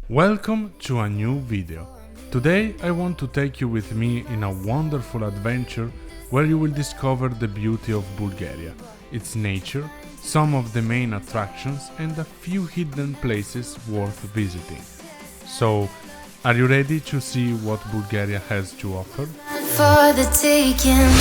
Welcome to a new video. Today I want to take you with me in a wonderful adventure where you will discover the beauty of Bulgaria, its nature, some of the main attractions and a few hidden places worth visiting. So, are you ready to see what Bulgaria has to offer? For the taking.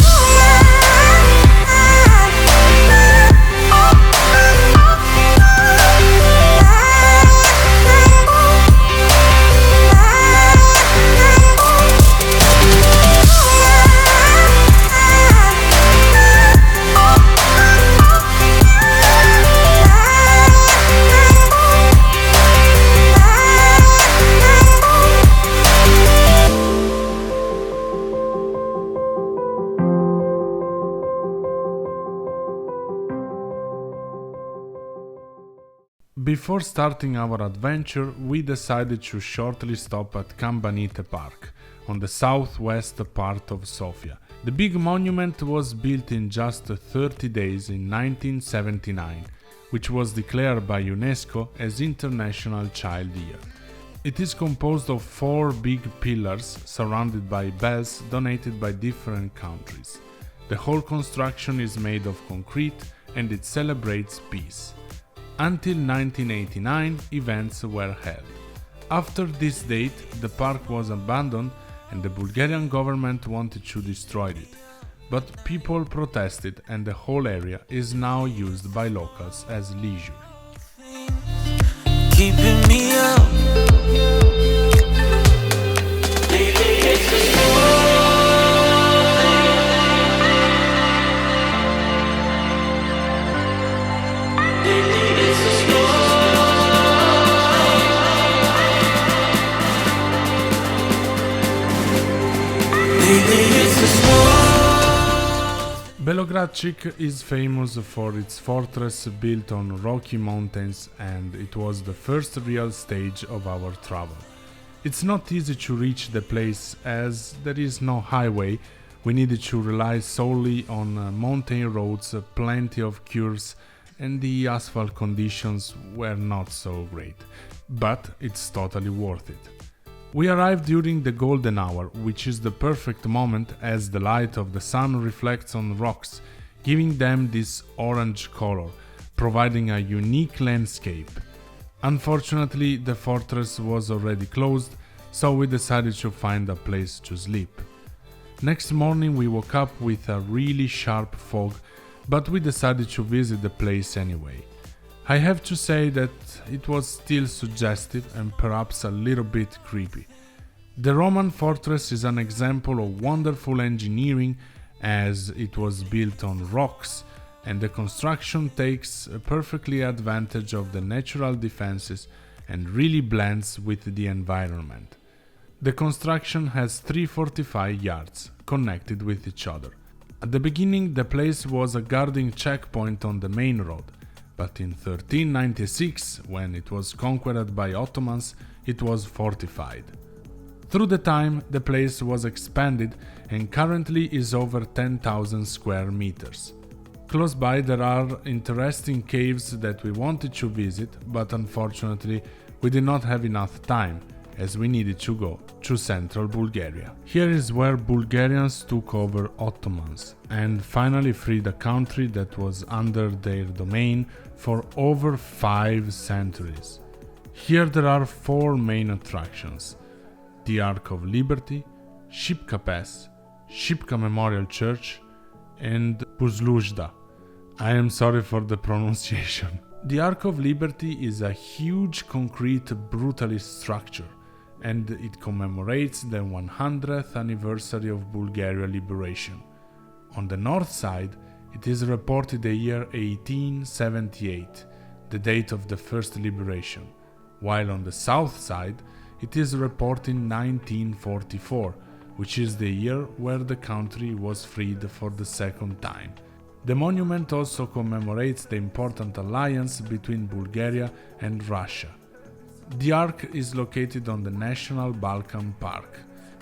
Before starting our adventure, we decided to shortly stop at Cambanite Park, on the southwest part of Sofia. The big monument was built in just 30 days in 1979, which was declared by UNESCO as International Child Year. It is composed of 4 big pillars surrounded by bells donated by different countries. The whole construction is made of concrete and it celebrates peace. Until 1989, events were held. After this date, the park was abandoned and the Bulgarian government wanted to destroy it. But people protested and the whole area is now used by locals as leisure. Keeping me up. Belogradchik is famous for its fortress built on rocky mountains, and it was the first real stage of our travel. It's not easy to reach the place as there is no highway. We needed to rely solely on mountain roads, plenty of curves, and the asphalt conditions were not so great. But it's totally worth it. We arrived during the golden hour, which is the perfect moment as the light of the sun reflects on rocks, giving them this orange color, providing a unique landscape. Unfortunately, the fortress was already closed, so we decided to find a place to sleep. Next morning we woke up with a really sharp fog, but we decided to visit the place anyway. I have to say that it was still suggestive and perhaps a little bit creepy. The Roman fortress is an example of wonderful engineering as it was built on rocks and the construction takes perfectly advantage of the natural defenses and really blends with the environment. The construction has 3 fortified yards connected with each other. At the beginning the place was a guarding checkpoint on the main road. But in 1396, when it was conquered by Ottomans, it was fortified. Through the time, the place was expanded and currently is over 10,000 square meters. Close by there are interesting caves that we wanted to visit, but unfortunately we did not have enough time, as we needed to go to central Bulgaria. Here is where Bulgarians took over Ottomans and finally freed a country that was under their domain for over 5 centuries. Here there are 4 main attractions: the Ark of Liberty, Shipka Pass, Shipka Memorial Church and Buzluzhda. I am sorry for the pronunciation. The Ark of Liberty is a huge concrete brutalist structure and it commemorates the 100th anniversary of Bulgaria liberation. On the north side, it is reported the year 1878, the date of the first liberation, while on the south side, it is reporting 1944, which is the year where the country was freed for the second time. The monument also commemorates the important alliance between Bulgaria and Russia. The Ark is located on the National Balkan Park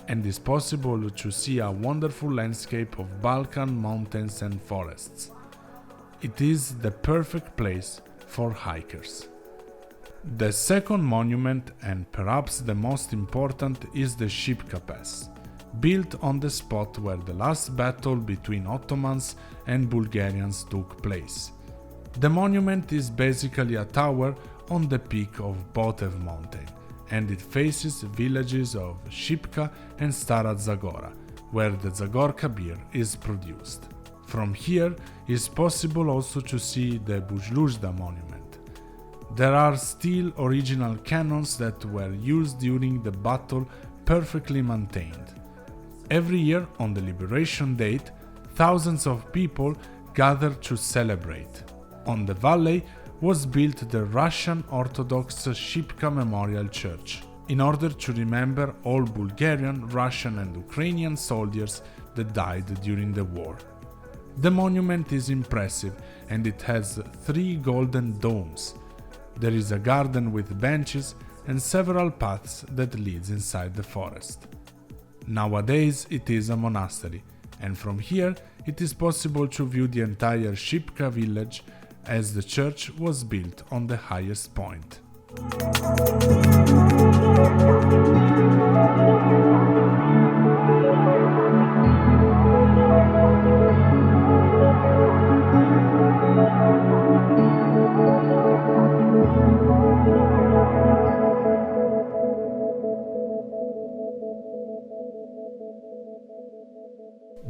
and is possible to see a wonderful landscape of Balkan mountains and forests. It is the perfect place for hikers. The second monument, and perhaps the most important, is the Shipka Pass, built on the spot where the last battle between Ottomans and Bulgarians took place. The monument is basically a tower on the peak of Botev mountain, and it faces villages of Shipka and Stara Zagora, where the Zagorka beer is produced. From here is possible also to see the Bujluzda monument. There are still original cannons that were used during the battle, perfectly maintained. Every year on the Liberation Date, thousands of people gather to celebrate. On the valley was built the Russian Orthodox Shipka Memorial Church, in order to remember all Bulgarian, Russian and Ukrainian soldiers that died during the war. The monument is impressive and it has 3 golden domes. There is a garden with benches and several paths that leads inside the forest. Nowadays it is a monastery, and from here it is possible to view the entire Shipka village, as the church was built on the highest point.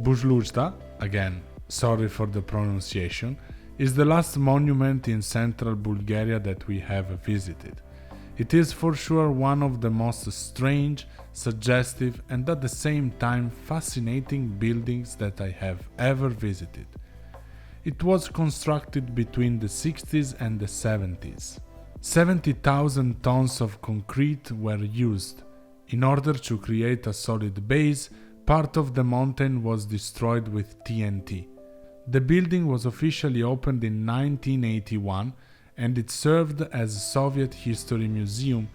Bujluzda, again, sorry for the pronunciation, is the last monument in central Bulgaria that we have visited. It is for sure one of the most strange, suggestive and at the same time fascinating buildings that I have ever visited. It was constructed between the 60s and the 70s. 70,000 tons of concrete were used. In order to create a solid base, part of the mountain was destroyed with TNT. The building was officially opened in 1981 and it served as a Soviet History Museum.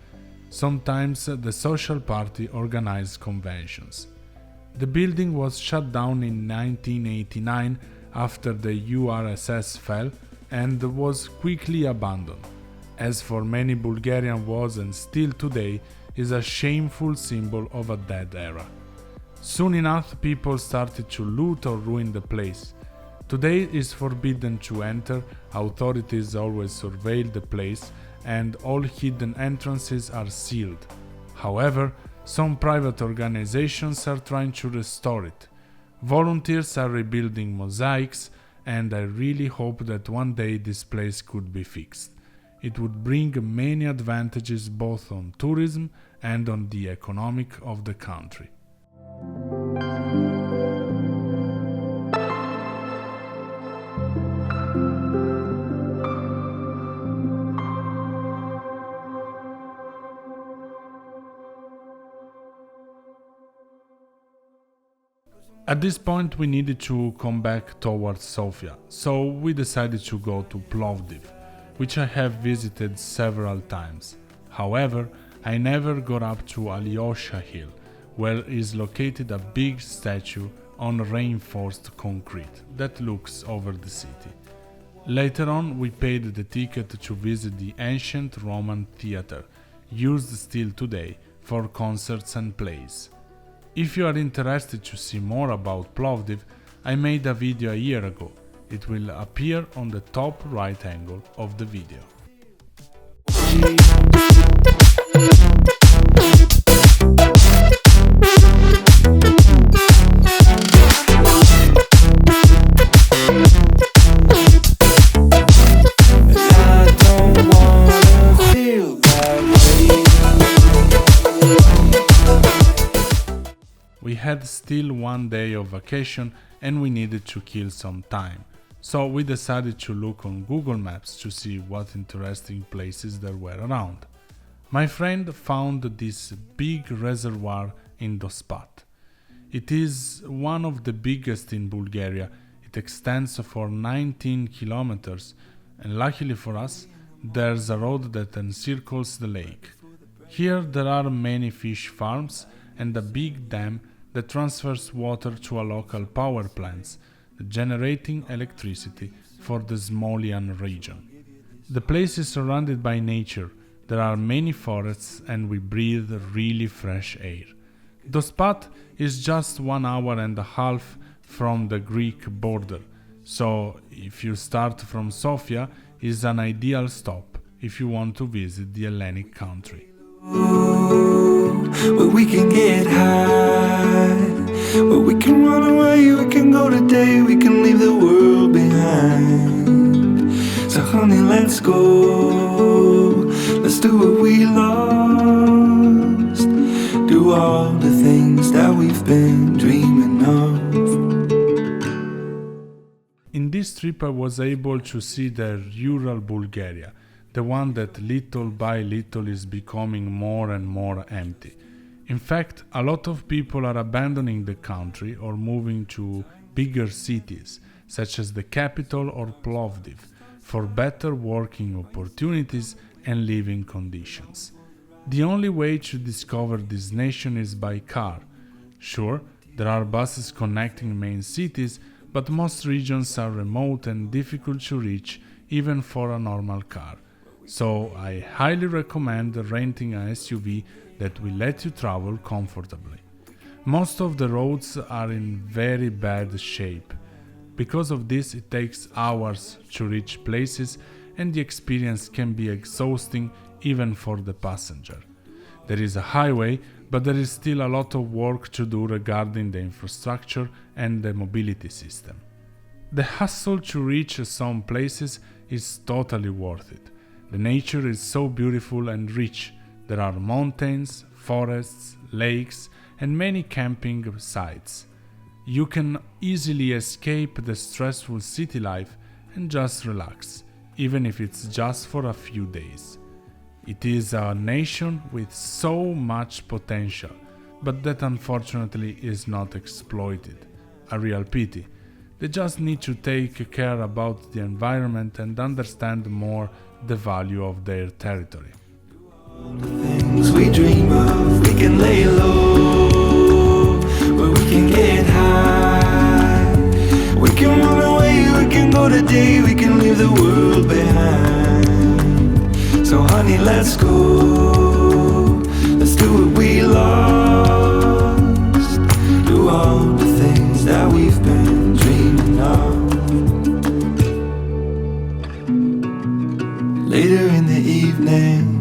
Sometimes the Social Party organized conventions. The building was shut down in 1989 after the URSS fell and was quickly abandoned, as for many Bulgarian was and still today is a shameful symbol of a dead era. Soon enough people started to loot or ruin the place. Today it is forbidden to enter, authorities always surveil the place and all hidden entrances are sealed. However, some private organizations are trying to restore it. Volunteers are rebuilding mosaics and I really hope that one day this place could be fixed. It would bring many advantages both on tourism and on the economic of the country. At this point we needed to come back towards Sofia, so we decided to go to Plovdiv, which I have visited several times. However, I never got up to Alyosha Hill, where is located a big statue on reinforced concrete that looks over the city. Later on we paid the ticket to visit the ancient Roman theater, used still today for concerts and plays. If you are interested to see more about Plovdiv, I made a video a year ago. It will appear on the top right angle of the video. We had still one day of vacation and we needed to kill some time, so we decided to look on Google Maps to see what interesting places there were around. My friend found this big reservoir in Dospat. It is one of the biggest in Bulgaria. It extends for 19 kilometers and luckily for us, there's a road that encircles the lake. Here there are many fish farms and a big dam that transfers water to a local power plants, generating electricity for the Smolian region. The place is surrounded by nature. there are many forests and we breathe really fresh air. The spot is just 1.5 hours from the Greek border, so if you start from Sofia, it's an ideal stop if you want to visit the Hellenic country. Where we can get high, where we can run away, we can go today, we can leave the world behind. So honey, let's go, let's do what we lost, do all the things that we've been dreaming of. In this trip I was able to see the rural Bulgaria, the one that little by little is becoming more and more empty. In fact, a lot of people are abandoning the country or moving to bigger cities, such as the capital or Plovdiv, for better working opportunities and living conditions. The only way to discover this nation is by car. Sure, there are buses connecting main cities, but most regions are remote and difficult to reach even for a normal car. So I highly recommend renting a SUV that will let you travel comfortably. Most of the roads are in very bad shape. Because of this, it takes hours to reach places and the experience can be exhausting even for the passenger. There is a highway, but there is still a lot of work to do regarding the infrastructure and the mobility system. The hassle to reach some places is totally worth it. The nature is so beautiful and rich. There are mountains, forests, lakes, and many camping sites. You can easily escape the stressful city life and just relax, even if it's just for a few days. It is a nation with so much potential, but that unfortunately is not exploited. A real pity. They just need to take care about the environment and understand more the value of their territory. The things we dream of, we can lay low, where we can get high, we can run away, we can go today, we can leave the world behind. So honey, let's go, let's do what we lost, do all the things that we've been dreaming of. Later in the evening,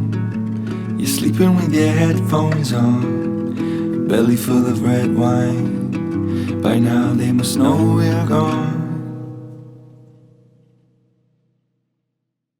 you're sleeping with your headphones on, belly full of red wine. By now they must know we're gone.